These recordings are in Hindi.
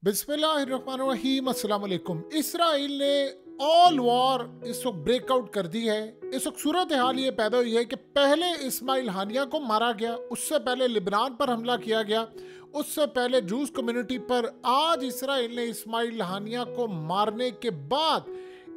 बिस्मिल्लाहिर्रहमानिर्रहीम, अस्सलाम वालेकुम। इसराइल ने ऑल वॉर इस वक्त ब्रेकआउट कर दी है। इस वक्त सूरत हाल ये पैदा हुई है कि पहले इस्माइल हानिया को मारा गया, उससे पहले लिबनान पर हमला किया गया, उससे पहले जूस कम्युनिटी पर। आज इसराइल ने इस्माइल हानिया को मारने के बाद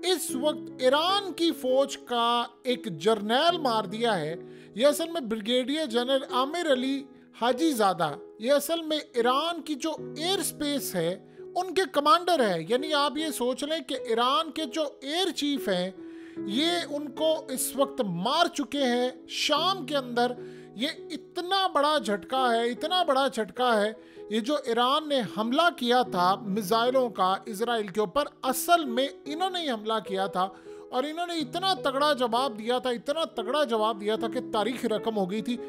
इस वक्त ईरान की फौज का एक जर्नैल मार दिया है। ये असल में ब्रिगेडियर जनरल आमिर अली हाजी ज़ादा, ये असल में ईरान की जो एयर स्पेस है उनके कमांडर है। यानी आप ये सोच लें कि ईरान के जो एयर चीफ हैं ये उनको इस वक्त मार चुके हैं शाम के अंदर। ये इतना बड़ा झटका है, इतना बड़ा झटका है। ये जो ईरान ने हमला किया था मिसाइलों का इजराइल के ऊपर, असल में इन्होंने ही हमला किया था और इन्होंने इतना तगड़ा जवाब दिया था, इतना तगड़ा जवाब दिया था कि तारीख रकम हो गई थी।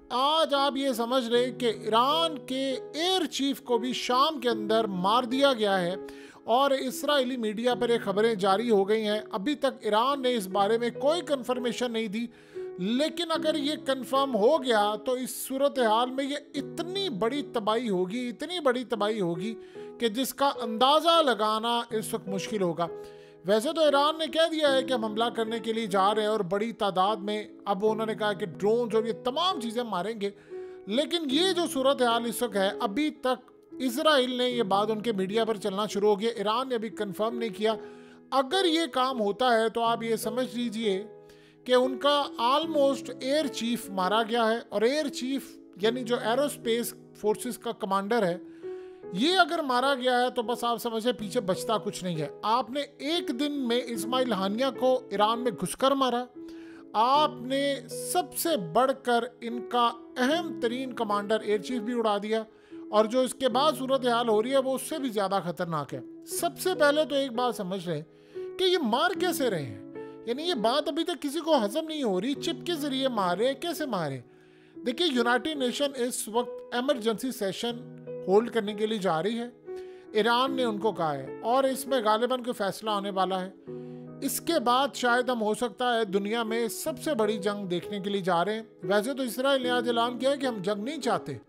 आज आप ये समझ रहे कि ईरान के एयर चीफ को भी शाम के अंदर मार दिया गया है और इस्राएली मीडिया पर ये खबरें जारी हो गई हैं। अभी तक ईरान ने इस बारे में कोई कंफर्मेशन नहीं दी, लेकिन अगर ये कंफर्म हो गया तो इस सूरत हाल में ये इतनी बड़ी तबाही होगी, इतनी बड़ी तबाही होगी कि जिसका अंदाज़ा लगाना इस वक्त मुश्किल होगा। वैसे तो ईरान ने कह दिया है कि हम हमला करने के लिए जा रहे हैं और बड़ी तादाद में, अब उन्होंने कहा कि ड्रोन्स और ये तमाम चीज़ें मारेंगे, लेकिन ये जो सूरत हाल इस वक्त है, अभी तक इजराइल ने ये बात उनके मीडिया पर चलना शुरू हो गया, ईरान ने अभी कंफर्म नहीं किया। अगर ये काम होता है तो आप ये समझ लीजिए कि उनका ऑलमोस्ट एयर चीफ मारा गया है। और एयर चीफ यानी जो एरोस्पेस फोर्सेस का कमांडर है, ये अगर मारा गया है तो बस आप समझे पीछे बचता कुछ नहीं है। आपने एक दिन में इस्माइल हानिया को ईरान में घुसकर मारा, आपने सबसे बढ़कर इनका अहम तरीन कमांडर एयर चीफ भी उड़ा दिया, और जो इसके बाद सूरत हाल हो रही है वो उससे भी ज़्यादा खतरनाक है। सबसे पहले तो एक बात समझ रहे हैं कि ये मार कैसे रहे हैं, यानी ये बात अभी तक किसी को हजम नहीं हो रही। चिप के जरिए मारे, कैसे मारे? देखिए, यूनाइटेड नेशन इस वक्त एमरजेंसी सेशन होल्ड करने के लिए जा रही है, ईरान ने उनको कहा है, और इसमें गालिबन कोई फैसला होने वाला है। इसके बाद शायद हम हो सकता है दुनिया में सबसे बड़ी जंग देखने के लिए जा रहे हैं। वैसे तो इसराइल ने आज ऐलान किया है कि हम जंग नहीं चाहते,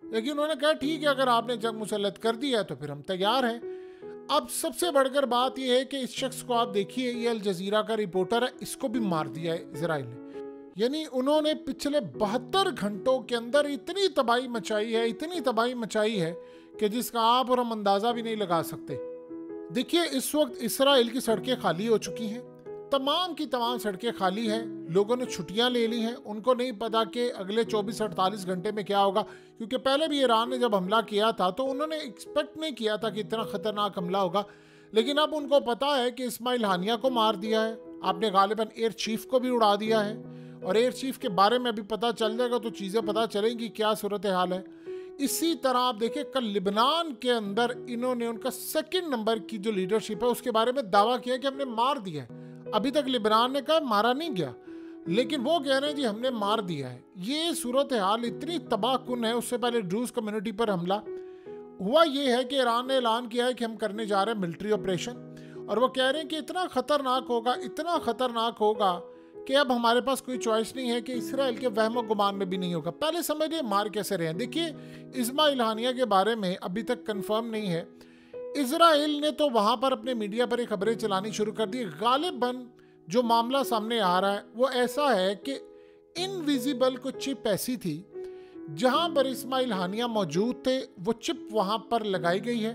लेकिन उन्होंने कहा ठीक है, अगर आपने जंग मुसल्लत कर दी है तो फिर हम तैयार हैं। अब सबसे बढ़कर बात यह है कि इस शख्स को आप देखिए, ये अल जजीरा का रिपोर्टर है, इसको भी मार दिया है इसराइल ने। यानी उन्होंने पिछले 72 घंटों के अंदर इतनी तबाही मचाई है, इतनी तबाही मचाई है कि जिसका आप और हम अंदाज़ा भी नहीं लगा सकते। देखिए, इस वक्त इसराइल की सड़कें खाली हो चुकी हैं, तमाम की तमाम सड़कें खाली हैं। लोगों ने छुट्टियां ले ली हैं, उनको नहीं पता कि अगले 24-48 घंटे में क्या होगा, क्योंकि पहले भी ईरान ने जब हमला किया था तो उन्होंने एक्सपेक्ट नहीं किया था कि इतना ख़तरनाक हमला होगा। लेकिन अब उनको पता है कि इस्माइल हानिया को मार दिया है, आपने गालिबन एयर चीफ को भी उड़ा दिया है, और एयर चीफ के बारे में अभी पता चल जाएगा तो चीज़ें पता चलेंगी क्या सूरत हाल है। इसी तरह आप देखिए, कल लिबनान के अंदर इन्होंने उनका सेकंड नंबर की जो लीडरशिप है उसके बारे में दावा किया कि हमने मार दिया है। अभी तक लिबनान ने कहा मारा नहीं गया, लेकिन वो कह रहे हैं जी हमने मार दिया है। ये सूरत हाल इतनी तबाहकुन है। उससे पहले ड्रूज कम्युनिटी पर हमला हुआ। ये है कि ईरान ने ऐलान किया है कि हम करने जा रहे हैं मिलिट्री ऑपरेशन, और वो कह रहे हैं कि इतना ख़तरनाक होगा, इतना ख़तरनाक होगा कि अब हमारे पास कोई चॉइस नहीं है, कि इसराइल के वहमो गुमान में भी नहीं होगा। पहले समझिए मार कैसे रहे हैं। देखिए, इस्माइल हानिया के बारे में अभी तक कंफर्म नहीं है। इसराइल ने तो वहाँ पर अपने मीडिया पर ये खबरें चलानी शुरू कर दी। गालिबन जो मामला सामने आ रहा है वो ऐसा है कि इनविजिबल कुछ चिप ऐसी थी जहाँ पर इस्माइल हानिया मौजूद थे, वो चिप वहाँ पर लगाई गई है,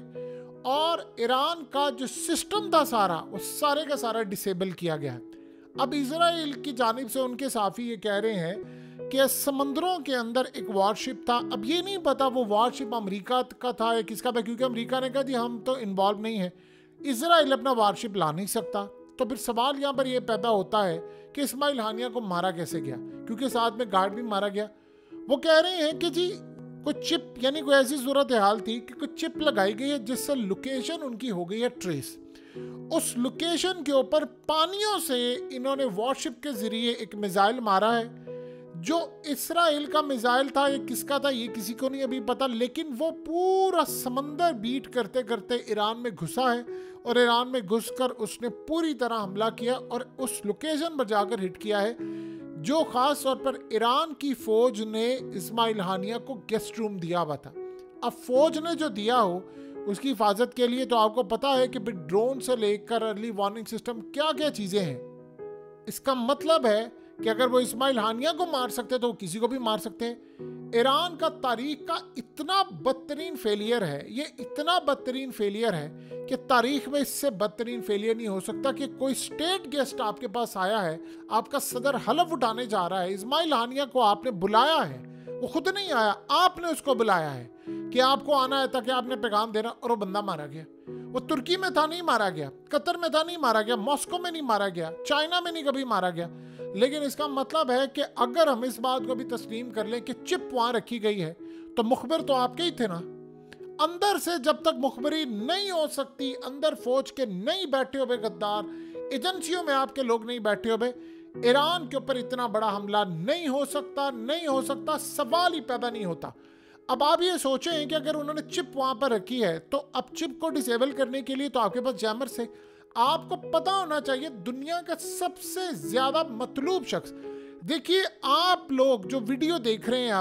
और ईरान का जो सिस्टम था सारा, वो सारे का सारा डिसेबल किया गया है। अब इजराइल की जानिब से उनके साफी ये कह रहे हैं कि समंदरों के अंदर एक वारशिप था। अब ये नहीं पता वो वारशिप अमेरिका का था या किसका था, क्योंकि अमेरिका ने कहा जी हम तो इन्वॉल्व नहीं है। इजराइल अपना वारशिप ला नहीं सकता, तो फिर सवाल यहाँ पर ये पैदा होता है कि इस्माइल हानिया को मारा कैसे गया, क्योंकि साथ में गार्ड भी मारा गया। वो कह रहे हैं कि जी कुछ चिप, यानी कोई ऐसी सूरत हाल थी कि कुछ चिप लगाई गई है जिससे लोकेशन उनकी हो गई है ट्रेस। उस लोकेशन के ऊपर पानियों से इन्होंने वॉरशिप के जरिए एक मिसाइल मारा है। जो इसराइल का मिसाइल था, ये किसका था ये किसी को नहीं अभी पता, लेकिन वो पूरा समंदर बीट करते करते ईरान में घुसा है, और ईरान में घुसकर उसने पूरी तरह हमला किया और उस लोकेशन पर जाकर हिट किया है, जो खास तौर पर ईरान की फौज ने इस्माइल हानिया को गेस्ट रूम दिया हुआ था। अब फौज ने जो दिया हो उसकी हिफाजत के लिए तो आपको पता है कि ड्रोन से लेकर अर्ली वार्निंग सिस्टम क्या क्या चीज़ें हैं। इसका मतलब है कि अगर वो इस्माइल हानिया को मार सकते तो वो किसी को भी मार सकते हैं। ईरान का तारीख का इतना बदतरीन फेलियर है, ये इतना बदतरीन फेलियर है कि तारीख में इससे बदतरीन फेलियर नहीं हो सकता कि कोई स्टेट गेस्ट आपके पास आया है, आपका सदर हलफ उठाने जा रहा है, इस्माइल हानिया को आपने बुलाया है, वो खुद नहीं आया, आपने उसको बुलाया है कि आपको आना है ताकि आपने पैगाम देना, और वो बंदा मारा गया। वो तुर्की में था, नहीं मारा गया, कतर में था, नहीं मारा गया, मॉस्को में नहीं मारा गया, चाइना में नहीं कभी मारा गया। लेकिन इसका मतलब है कि अगर हम इस बात को भी तस्लीम कर लें कि चिप वहां रखी गई है तो मुखबिर तो आपके ही थे ना। अंदर से जब तक मुखबरी नहीं हो सकती, अंदर फौज के नहीं बैठे हुए गद्दार, एजेंसियों में आपके लोग नहीं बैठे हुए, ईरान के ऊपर इतना बड़ा हमला नहीं हो सकता, नहीं हो सकता, सवाल ही पैदा नहीं होता। अब आप ये सोचें कि अगर उन्होंने चिप वहां पर रखी है तो अब चिप को डिसेबल करने के लिए तो आपके पास जैमर्स है। आपको पता होना चाहिए दुनिया का सबसे ज्यादा मतलूब शख्स, देखिए आप लोग जो वीडियो देख रहे हैं,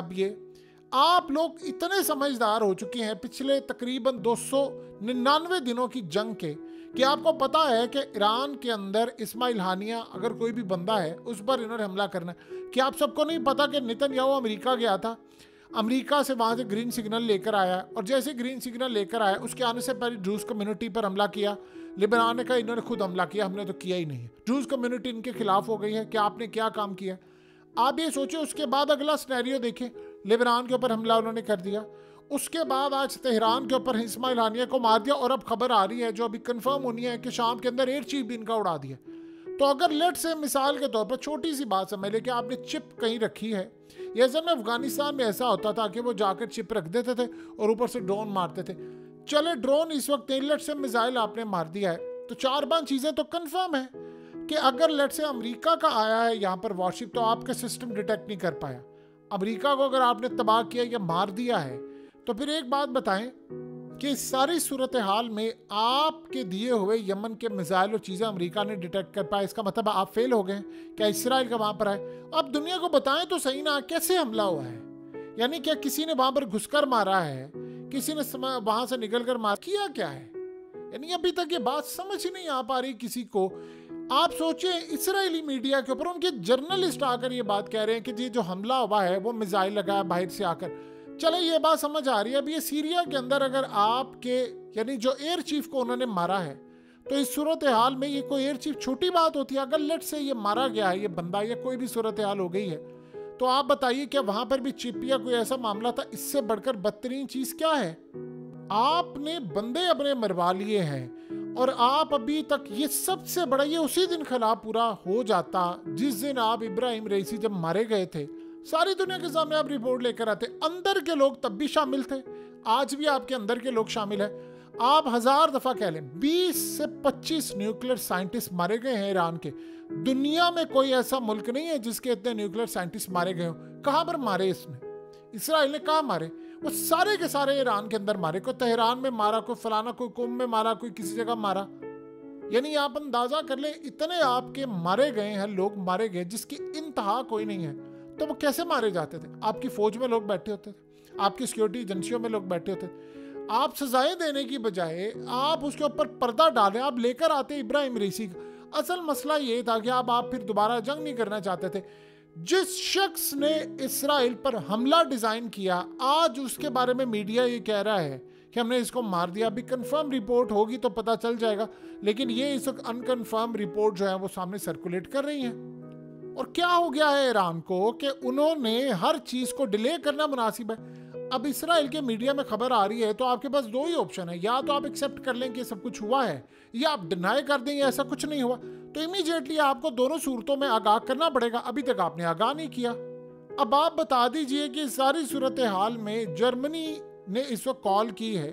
आप लोग इतने समझदार हो चुके हैं पिछले तकरीबन 299 दिनों की जंग के कि आपको पता है कि ईरान के अंदर इस्माइल हानिया अगर कोई भी बंदा है उस पर इन्होंने हमला करना है। क्या आप सबको नहीं पता कि नेतन्याहू अमेरिका गया था, अमेरिका से वहाँ से ग्रीन सिग्नल लेकर आया, और जैसे ग्रीन सिग्नल लेकर आया उसके आने से पहले ड्रूज कम्युनिटी पर हमला किया। लिबनान ने कहा इन्होंने खुद हमला किया, हमने तो किया ही नहीं है, ड्रूज कम्युनिटी इनके खिलाफ हो गई है कि आपने क्या काम किया। आप ये सोचो उसके बाद अगला सिनेरियो देखें, लिबनान के ऊपर हमला उन्होंने कर दिया, उसके बाद आज तेहरान के ऊपर इस्माइल हानिया को मार दिया, और अब खबर आ रही है जो अभी कंफर्म होनी है कि शाम के अंदर एयर चीफ भी इनका उड़ा दिया। तो अगर लेट से मिसाल के तौर पर छोटी सी बात समझ ले कि आपने चिप कहीं रखी है, या जब में अफगानिस्तान में ऐसा होता था कि वो जाकर चिप रख देते थे और ऊपर से ड्रोन मारते थे। चले ड्रोन इस वक्त नहीं, लेट से मिसाइल आपने मार दिया है तो 4-5 चीज़ें तो कंफर्म है कि अगर लेट से अमेरिका का आया है यहाँ पर वॉरशिप तो आपका सिस्टम डिटेक्ट नहीं कर पाया। अमेरिका को अगर आपने तबाह किया या मार दिया है तो फिर एक बात बताएं कि इस सारी सूरत हाल में आपके दिए हुए यमन के मिसाइल और चीज़ें अमेरिका ने डिटेक्ट कर पाया, इसका मतलब आप फेल हो गए। क्या इसराइल का वहाँ पर है? अब दुनिया को बताएं तो सही ना, कैसे हमला हुआ है? यानी क्या किसी ने वहाँ पर घुसकर मारा है, किसी ने वहाँ से निकल कर मार किया, क्या है? यानी अभी तक ये बात समझ ही नहीं आ पा रही किसी को। आप सोचिए इसराइली मीडिया के ऊपर उनके जर्नलिस्ट आकर ये बात कह रहे हैं कि जी जो हमला हुआ है वो मिसाइल लगा है बाहर से आकर। चले ये बात समझ आ रही है। अब ये सीरिया के अंदर अगर आपके यानी जो एयर चीफ को उन्होंने मारा है तो इस सूरत हाल में ये कोई एयर चीफ छोटी बात होती है? अगर लेट से ये मारा गया है ये बंदा या कोई भी सूरत हाल हो गई है तो आप बताइए क्या वहां पर भी चिप या कोई ऐसा मामला था? इससे बढ़कर बदतरीन चीज क्या है? आपने बंदे अपने मरवा लिए हैं और आप अभी तक ये सबसे बड़ा, ये उसी दिन खिलाफ पूरा हो जाता जिस दिन आप इब्राहिम रईसी जब मारे गए थे, सारी दुनिया के सामने आप रिपोर्ट लेकर आते। अंदर के लोग तब भी शामिल थे, आज भी आपके अंदर के लोग शामिल हैं। आप 1000 दफा कह लें 20 से 25 न्यूक्लियर साइंटिस्ट मारे गए हैं ईरान के। दुनिया में कोई ऐसा मुल्क नहीं है जिसके इतने न्यूक्लियर साइंटिस्ट मारे गए हो। कहां पर मारे इसने? इसराइल ने कहा मारे? वो सारे के सारे ईरान के अंदर मारे। कोई तेहरान में मारा, कोई फलाना, कोई कुम में मारा, कोई किसी जगह मारा। यानी आप अंदाजा कर ले इतने आपके मारे गए हैं, लोग मारे गए जिसकी इंतहा कोई नहीं है। तो वो कैसे मारे जाते थे? आपकी फौज में लोग बैठे होते थे, आपकी सिक्योरिटी एजेंसियों में लोग बैठे होते थे। आप सजाएं देने की बजाय आप उसके ऊपर पर्दा डालें, आप लेकर आते इब्राहिम रईसी का। असल मसला ये था कि आप फिर दोबारा जंग नहीं करना चाहते थे। जिस शख्स ने इसराइल पर हमला डिजाइन किया आज उसके बारे में मीडिया ये कह रहा है कि हमने इसको मार दिया। अभी कंफर्म रिपोर्ट होगी तो पता चल जाएगा, लेकिन ये इस वक्त अनकंफर्म रिपोर्ट जो है वो सामने सर्कुलेट कर रही है। और क्या हो गया है ईरान को कि उन्होंने हर चीज को डिले करना मुनासिब है। अब इसराइल के मीडिया में खबर आ रही है तो आपके पास दो ही ऑप्शन है, या तो आप एक्सेप्ट कर लें कि सब कुछ हुआ है, या आप डिनाई कर देंगे ऐसा कुछ नहीं हुआ। तो इमीडिएटली आपको दोनों सूरतों में आगाह करना पड़ेगा। अभी तक आपने आगाह नहीं किया। अब आप बता दीजिए कि सारी सूरत हाल में जर्मनी ने इस वक्त कॉल की है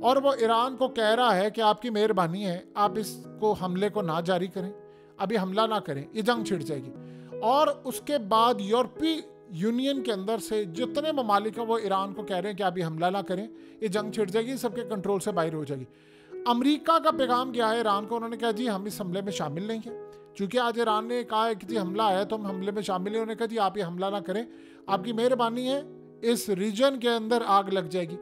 और वो ईरान को कह रहा है कि आपकी मेहरबानी है, आप इसको हमले को ना जारी करें, अभी हमला ना करें, ये जंग छिड़ जाएगी। और उसके बाद यूरोपीय यूनियन के अंदर से जितने ममालिक हैं वो ईरान को कह रहे हैं कि अभी हमला ना करें, ये जंग छिड़ जाएगी, सबके कंट्रोल से बाहर हो जाएगी। अमेरिका का पैगाम क्या है ईरान को? उन्होंने कहा जी हम इस हमले में शामिल नहीं हैं। चूंकि आज ईरान ने कहा है कि जी हमला आया तो हम हमले में शामिल हैं, उन्होंने कहा जी आप ये हमला ना करें, आपकी मेहरबानी है, इस रीजन के अंदर आग लग जाएगी।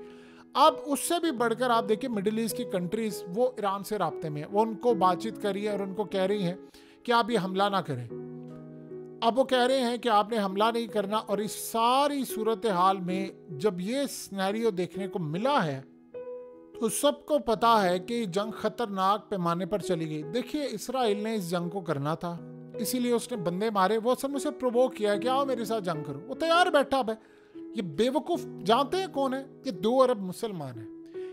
अब उससे भी बढ़कर आप देखिए मिडिल ईस्ट की कंट्रीज वो ईरान से राब्ते में है, वो उनको बातचीत करी है और उनको कह रही हैं कि आप ये हमला ना करें। अब वो कह रहे हैं कि आपने हमला नहीं करना। और इस सारी सूरत हाल में जब ये सिनेरियो देखने को मिला है तो सबको पता है कि जंग खतरनाक पैमाने पर चली गई। देखिए इसराइल ने इस जंग को करना था, इसीलिए उसने बंदे मारे। वो सब मुझे प्रोवोक किया कि आओ मेरे साथ जंग करो, वो तैयार बैठा है। ये बेवकूफ जानते हैं कौन है? ये 2 अरब मुसलमान है।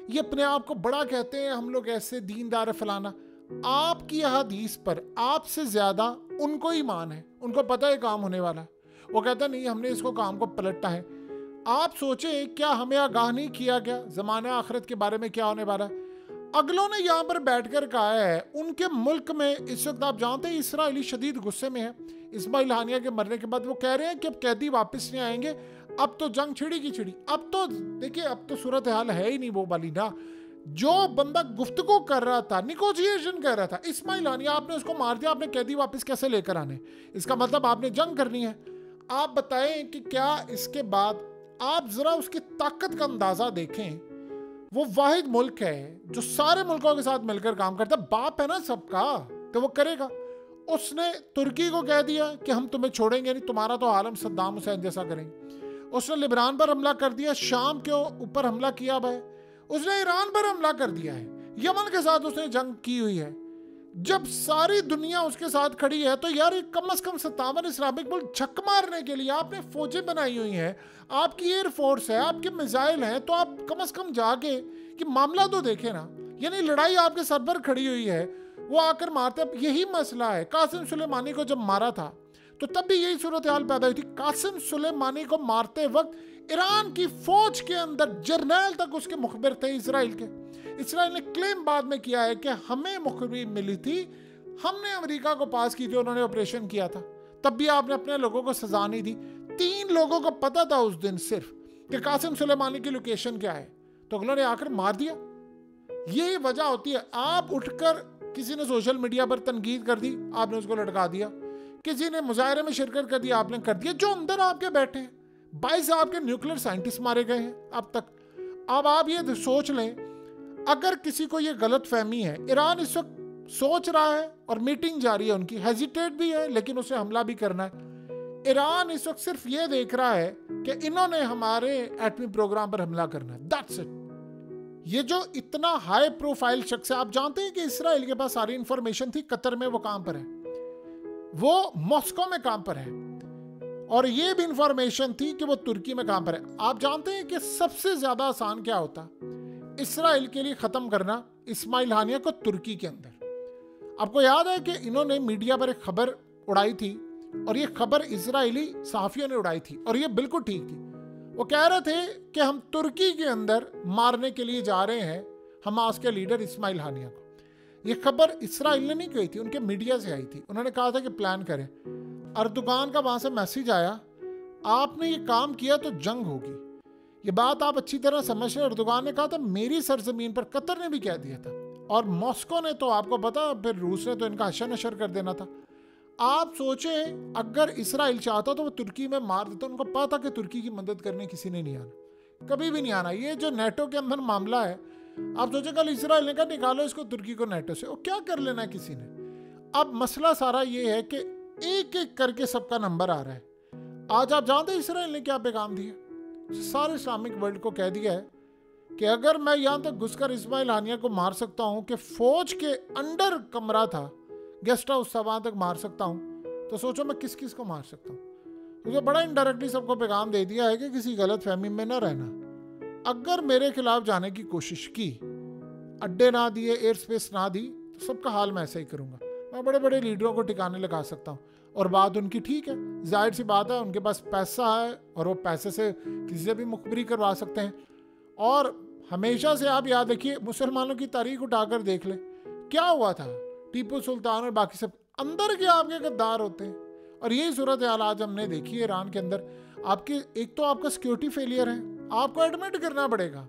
ये अपने आप को बड़ा कहते हैं, हम लोग ऐसे दीनदार फलाना। आपकी हदीस पर आपसे ज्यादा उनको ही मान है, उनको पता है काम होने वाला है। वो कहता नहीं हमने इसको काम को पलटना है। आप सोचे क्या हमें आगाह नहीं किया गया ज़माने आखिरत के बारे में क्या होने वाला है? अगलों ने यहाँ पर बैठकर कहा है। उनके मुल्क में इस वक्त आप जानते हैं इसराइली शदीद गुस्से में है इस्माइल हानिया के मरने के बाद। वो कह रहे हैं कि अब कैदी वापस नहीं आएंगे, अब तो जंग छिड़ी की छिड़ी। अब तो देखिए अब तो सूरत हाल है ही नहीं वो वाली ना। जो बंदा गुफ्तगू कर रहा था, निगोशिएशन कर रहा था, इस्माइल हानिया, आपने उसको मार दिया। आपने कैदी वापस कैसे लेकर आने? इसका मतलब आपने जंग करनी है। आप बताएं कि क्या इसके बाद आप जरा उसकी ताकत का अंदाजा देखें। वो वाहिद मुल्क है जो सारे मुल्कों के साथ मिलकर काम करता है, बाप है ना सबका, तो वो करेगा। उसने तुर्की को कह दिया कि हम तुम्हें छोड़ेंगे नहीं, तुम्हारा तो आलम सद्दाम हुसैन जैसा करेंगे। उसने लिबनान पर हमला कर दिया, शाम के ऊपर हमला किया भाई, उसने ईरान पर हमला कर दिया है, यमन के साथ उसने जंग की हुई है। जब सारी दुनिया उसके साथ खड़ी है तो यार कम से कम 57 इस्लामिक मुल्क झक मारने के लिए आपने फौजें बनाई हुई हैं, आपकी एयरफोर्स है, आपके मिसाइल हैं, तो आप कम से कम जाके कि मामला तो देखे ना। यानी लड़ाई आपके सर पर खड़ी हुई है, वो आकर मारते। यही मसला है। कासिम सुलेमानी को जब मारा था तो तब भी यही सूरत हाल पैदा हुई थी। कासिम सुलेमानी को मारते वक्त ईरान की फौज के अंदर जर्नल तक उसके मुखबिर थे इसराइल के। इसराइल ने क्लेम बाद में किया है कि हमें मुखबिर मिली थी, हमने अमेरिका को पास की थी, उन्होंने ऑपरेशन किया था, तब भी आपने अपने लोगों को सजा नहीं दी। 3 लोगों को पता था उस दिन सिर्फ कि कासिम सुलेमानी की लोकेशन क्या है, तो अगलों ने आकर मार दिया। यही वजह होती है। आप उठकर किसी ने सोशल मीडिया पर तनकीद कर दी, आपने उसको लटका दिया। किसी ने मुजाहरे में शिरकत कर दिया, आपने कर दिया। जो अंदर आपके बैठे हैं, 22 आपके न्यूक्लियर साइंटिस्ट मारे गए हैं अब तक। अब आप ये सोच लें, अगर किसी को ये गलत फहमी है, ईरान इस वक्त सोच रहा है और मीटिंग जारी है उनकी, हेजिटेट भी है लेकिन उसे हमला भी करना है। ईरान इस वक्त सिर्फ ये देख रहा है कि इन्होंने हमारे एटमी प्रोग्राम पर हमला करना है, दैट्स इट। ये जो इतना हाई प्रोफाइल शख्स है, आप जानते हैं कि इसराइल के पास सारी इंफॉर्मेशन थी, कतर में वो काम पर है, वो मॉस्को में काम पर है, और ये भी इंफॉर्मेशन थी कि वो तुर्की में काम पर है। आप जानते हैं कि सबसे ज्यादा आसान क्या होता इसराइल के लिए खत्म करना इस्माइल हानिया को तुर्की के अंदर। आपको याद है कि इन्होंने मीडिया पर एक खबर उड़ाई थी, और ये खबर इजरायली सहाफियों ने उड़ाई थी, और ये बिल्कुल ठीक थी। वो कह रहे थे कि हम तुर्की के अंदर मारने के लिए जा रहे हैं हमास के लीडर इस्माइल हानिया को। ये खबर इसराइल ने नहीं कही थी, उनके मीडिया से आई थी। उन्होंने कहा था कि प्लान करें। अर्दोगान का वहां से मैसेज आया, आपने ये काम किया तो जंग होगी। ये बात आप अच्छी तरह समझ रहे। अर्दोगान ने कहा था मेरी सरजमीन पर, कतर ने भी कह दिया था, और मॉस्को ने तो आपको पता, फिर रूस ने तो इनका हशर नशर कर देना था। आप सोचें अगर इसराइल चाहता तो वो तुर्की में मार देता। उनको पता कि तुर्की की मदद करने किसी ने नहीं आना, कभी भी नहीं आना। ये जो नेटो के अंदर मामला है, आप सोचे कल इसराइल ने कहा निकालो इसको तुर्की को नेटो से, वो क्या कर लेना है किसी ने। अब मसला सारा ये है कि एक एक करके सबका नंबर आ रहा है। आज आप जानते हैं इसराइल ने क्या पैगाम दिया? सारे इस्लामिक वर्ल्ड को कह दिया है कि अगर मैं यहाँ तक घुसकर इस्माइल हानिया को मार सकता हूँ कि फौज के अंडर कमरा था, गेस्ट हाउस था, वहां तक मार सकता हूँ, तो सोचो मैं किस किस को मार सकता हूँ। क्योंकि बड़ा इनडायरेक्टली सबको पैगाम दे दिया है कि किसी गलत फहमी में न रहना। अगर मेरे खिलाफ जाने की कोशिश की, अड्डे ना दिए, एयर स्पेस ना दी, तो सबका हाल मैं ऐसा ही करूँगा। मैं बड़े बड़े लीडरों को ठिकाने लगा सकता हूँ, और बात उनकी ठीक है, जाहिर सी बात है, उनके पास पैसा है और वो पैसे से किसी से भी मुखबिरी करवा सकते हैं। और हमेशा से आप याद रखिए, मुसलमानों की तारीख उठाकर देख ले, क्या हुआ था। टीपू सुल्तान और बाकी सब अंदर के आपके गद्दार होते हैं, और यही सूरत हाल आज हमने देखी है ईरान के अंदर। आपके एक तो आपका सिक्योरिटी फेलियर है, आपको एडमिट करना पड़ेगा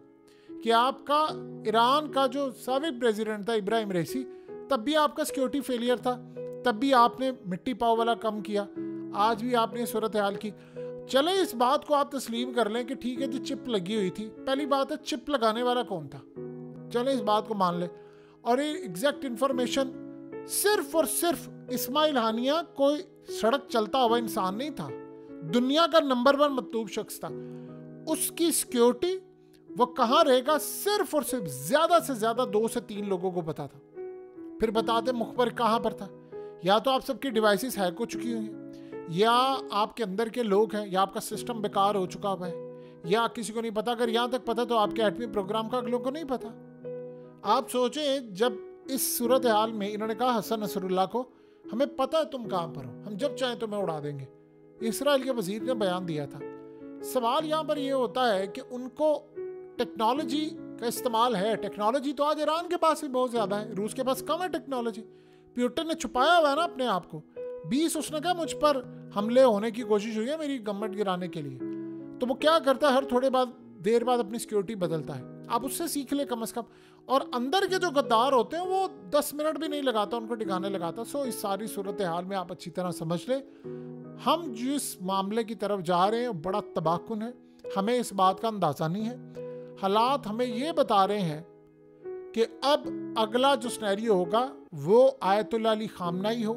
कि आपका ईरान का जो साबिक प्रेसिडेंट था इब्राहिम रईसी, तब भी आपका सिक्योरिटी फेलियर था, तब भी आपने मिट्टी पाव वाला कम किया, आज भी आपने सूरत हाल की। चले इस बात को आप तस्लीम कर लें कि ठीक है जी चिप लगी हुई थी। पहली बात है चिप लगाने वाला कौन था, चले इस बात को मान ले। और ये एग्जैक्ट इंफॉर्मेशन सिर्फ और सिर्फ इस्माइल हानिया कोई सड़क चलता हुआ इंसान नहीं था, दुनिया का नंबर 1 मतलूब शख्स था। उसकी सिक्योरिटी वो कहाँ रहेगा सिर्फ और सिर्फ ज्यादा से ज्यादा 2 से 3 लोगों को पता था। फिर बताते मुखबर कहाँ पर था। या तो आप सबकी डिवाइसेस हैक हो चुकी हुई हैं, या आपके अंदर के लोग हैं, या आपका सिस्टम बेकार हो चुका हुआ है, या किसी को नहीं पता। अगर यहाँ तक पता तो आपके एटमी प्रोग्राम का अगलों को नहीं पता। आप सोचें जब इस सूरत हाल में इन्होंने कहा हसन नसरुल्लाह को, हमें पता है तुम कहाँ पर हो, हम जब चाहें तुम्हें उड़ा देंगे, इसराइल के वजीर ने बयान दिया था। सवाल यहाँ पर यह होता है कि उनको टेक्नोलॉजी का इस्तेमाल है। टेक्नोलॉजी तो आज ईरान के पास भी बहुत ज़्यादा है, रूस के पास कम है टेक्नोलॉजी। प्यूटन ने छुपाया हुआ है ना अपने आप को। 20 उसने कहा मुझ पर हमले होने की कोशिश हुई है मेरी गवर्नमेंट गिराने के लिए, तो वो क्या करता है, हर थोड़े देर बाद अपनी सिक्योरिटी बदलता है। आप उससे सीख ले कम से कम। और अंदर के जो गद्दार होते हैं वो 10 मिनट भी नहीं लगाता उनको टिकाने लगाता। सो इस सारी सूरत हाल में आप अच्छी तरह समझ ले, हम जिस मामले की तरफ जा रहे हैं बड़ा तबाहकुन है। हमें इस बात का अंदाज़ा नहीं है। हालात हमें ये बता रहे हैं कि अब अगला जो सिनेरियो होगा वो आयतुल्लाह अली खामनाई हो,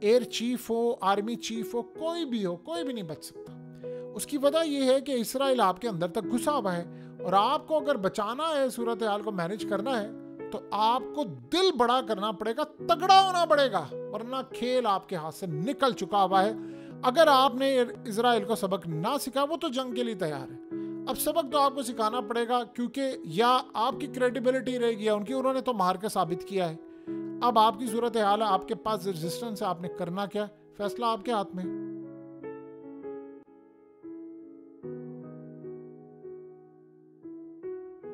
एयर चीफ हो, आर्मी चीफ हो, कोई भी हो, कोई भी नहीं बच सकता। उसकी वजह यह है कि इसराइल आपके अंदर तक घुसा हुआ है, और आपको अगर बचाना है, सूरत हाल को मैनेज करना है, तो आपको दिल बड़ा करना पड़ेगा, तगड़ा होना पड़ेगा, वरना खेल आपके हाथ से निकल चुका हुआ है। अगर आपने इसराइल को सबक ना सिखा, वो तो जंग के लिए तैयार है। अब सबक तो आपको सिखाना पड़ेगा, क्योंकि या आपकी क्रेडिबिलिटी रहेगी या उनकी, उन्होंने तो मार के साबित किया है। अब आपकी सूरत हाल है, आपके पास रेजिस्टेंस है, आपने करना क्या, फैसला आपके हाथ में।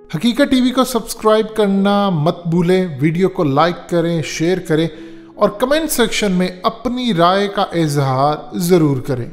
हकीकत टीवी को सब्सक्राइब करना मत भूलें, वीडियो को लाइक करें, शेयर करें और कमेंट सेक्शन में अपनी राय का इजहार जरूर करें।